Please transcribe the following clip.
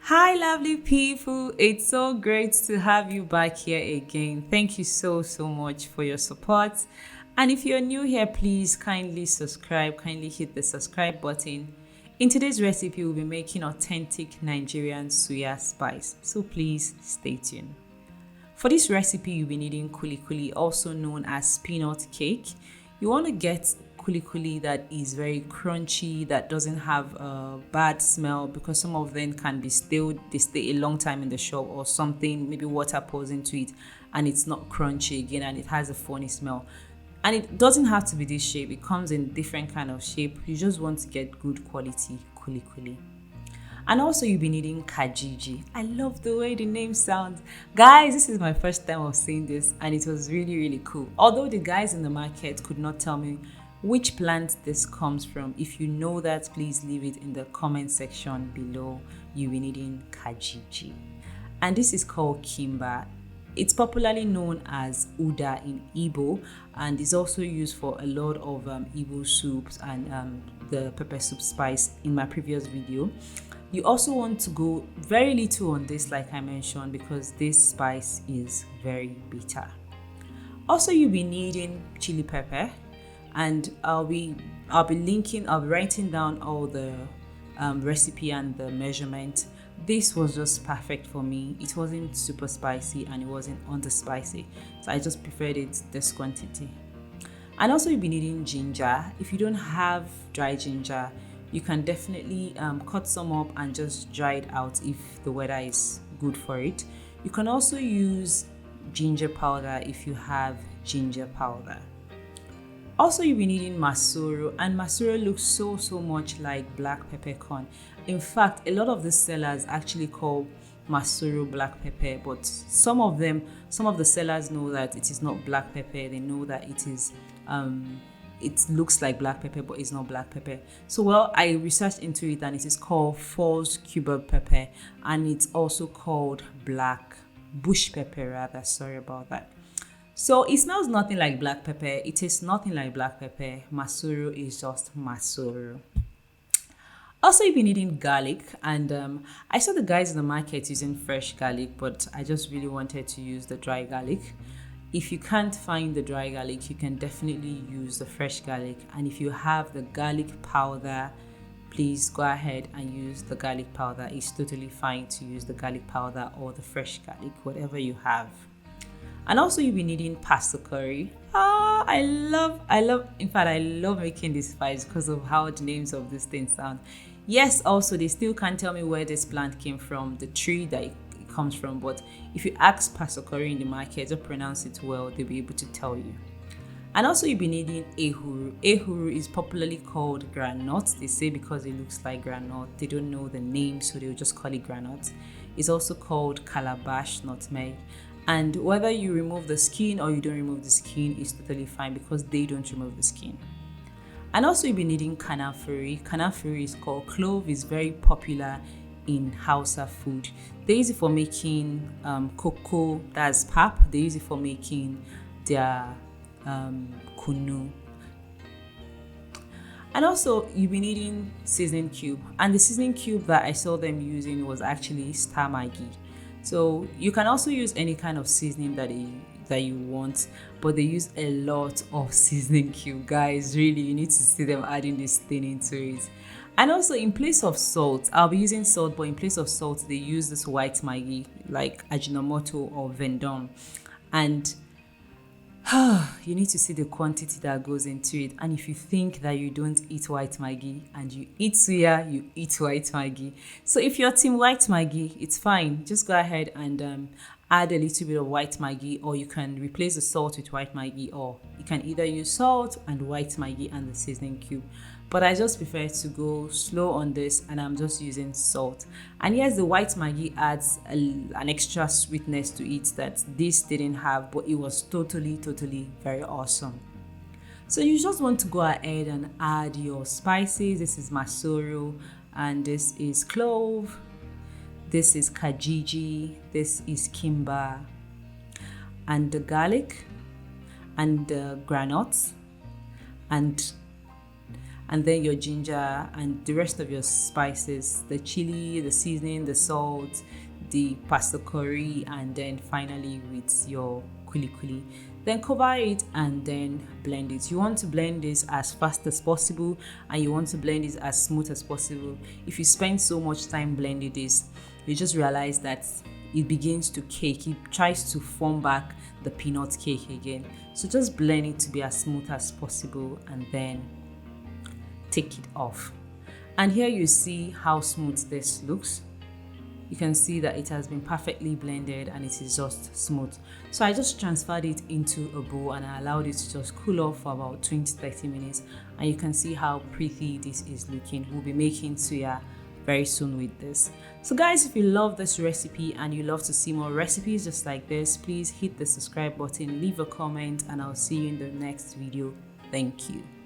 Hi, lovely people. It's so great to have you back here again. Thank you so much for your support. And if you're new here, please kindly subscribe, kindly hit the subscribe button. In today's recipe, we'll be making authentic Nigerian suya spice. So please stay tuned. For this recipe, you'll be needing kuli, also known as peanut cake. You want to get kuli that is very crunchy, that doesn't have a bad smell, because some of them can be stale, they stay a long time in the shop, or something, maybe water pours into it and it's not crunchy again and it has a funny smell. And it doesn't have to be this shape, it comes in different kind of shape. You just want to get good quality kuli. And also you'll be needing Kajiji. I love the way the name sounds. Guys, this is my first time of seeing this and it was really cool. Although the guys in the market could not tell me which plant this comes from. If you know that, please leave it in the comment section below. You'll be needing Kajiji. And this is called Kimba. It's popularly known as Uda in Igbo and is also used for a lot of Igbo soups and the pepper soup spice in my previous video. You also want to go very little on this, like I mentioned, because this spice is very bitter. Also, you'll be needing chili pepper, and I'll be writing down all the recipe and the measurement. This was just perfect for me. It wasn't super spicy and it wasn't under spicy, so I just preferred it this quantity. And also you'll be needing ginger. If you don't have dry ginger, you can definitely cut some up and just dry it out if the weather is good for it. You can also use ginger powder if you have ginger powder. Also, you'll be needing Masoro, and Masoro looks so much like black peppercorn. In fact, a lot of the sellers actually call Masoro black pepper, but some of the sellers know that it is not black pepper. They know that it is it looks like black pepper, but it's not black pepper. So well, I researched into it and it is called false cubeb pepper, and it's also called black bush pepper rather. Sorry about that. So it smells nothing like black pepper. It tastes nothing like black pepper. Masoro is just Masoro. Also, you've been eating garlic, and I saw the guys in the market using fresh garlic, but I just really wanted to use the dry garlic. If you can't find the dry garlic, you can definitely use the fresh garlic. And if you have the garlic powder, please go ahead and use the garlic powder. It's totally fine to use the garlic powder or the fresh garlic, whatever you have. And also you'll be needing Parsokori. I love making this spice because of how the names of these things sound. Yes, also they still can't tell me where this plant came from, the tree that it comes from, but if you ask Parsokori in the market or pronounce it well, they'll be able to tell you. And also you'll be needing ehuru. Ehuru is popularly called granite. They say because it looks like granite. They don't know the name, so they'll just call it granite. It's also called Calabash, nutmeg. And whether you remove the skin or you don't remove the skin is totally fine because they don't remove the skin. And also you'll be needing Kanafuri. Kanafuri is called clove, is very popular in Hausa food. They use it for making cocoa, that's pap. They use it for making their kunu. And also you'll be needing seasoning cube. And the seasoning cube that I saw them using was actually star Maggi. So you can also use any kind of seasoning that you want, but they use a lot of seasoning cube. Guys, really, you need to see them adding this thing into it. And also in place of salt, I'll be using salt, but in place of salt, they use this white Maggi like Ajinomoto or Vendome. And you need to see the quantity that goes into it. And if you think that you don't eat white Maggi and you eat suya, you eat white Maggi. So if you're team white Maggi, it's fine. Just go ahead and add a little bit of white Maggi, or you can replace the salt with white Maggi, or you can either use salt and white Maggi and the seasoning cube. But I just prefer to go slow on this, and I'm just using salt. And yes, the white Maggi adds an extra sweetness to it that this didn't have, but it was totally very awesome. So you just want to go ahead and add your spices. This is Masoro, and this is clove, this is Kajiji, this is Kimba, and the garlic, and the granules, and and then your ginger and the rest of your spices, the chili, the seasoning, the salt, the Parsokori, and then finally with your Kuli. Then cover it and then blend it. You want to blend this as fast as possible, and you want to blend this as smooth as possible. If you spend so much time blending this, you just realize that it begins to cake. It tries to form back the peanut cake again. So just blend it to be as smooth as possible and then take it off. And here you see how smooth this looks. You can see that it has been perfectly blended and it is just smooth. So I just transferred it into a bowl and I allowed it to just cool off for about 20-30 minutes, and you can see how pretty this is looking. We'll be making suya very soon with this. So guys, if you love this recipe and you love to see more recipes just like this, please hit the subscribe button, leave a comment, and I'll see you in the next video. Thank you.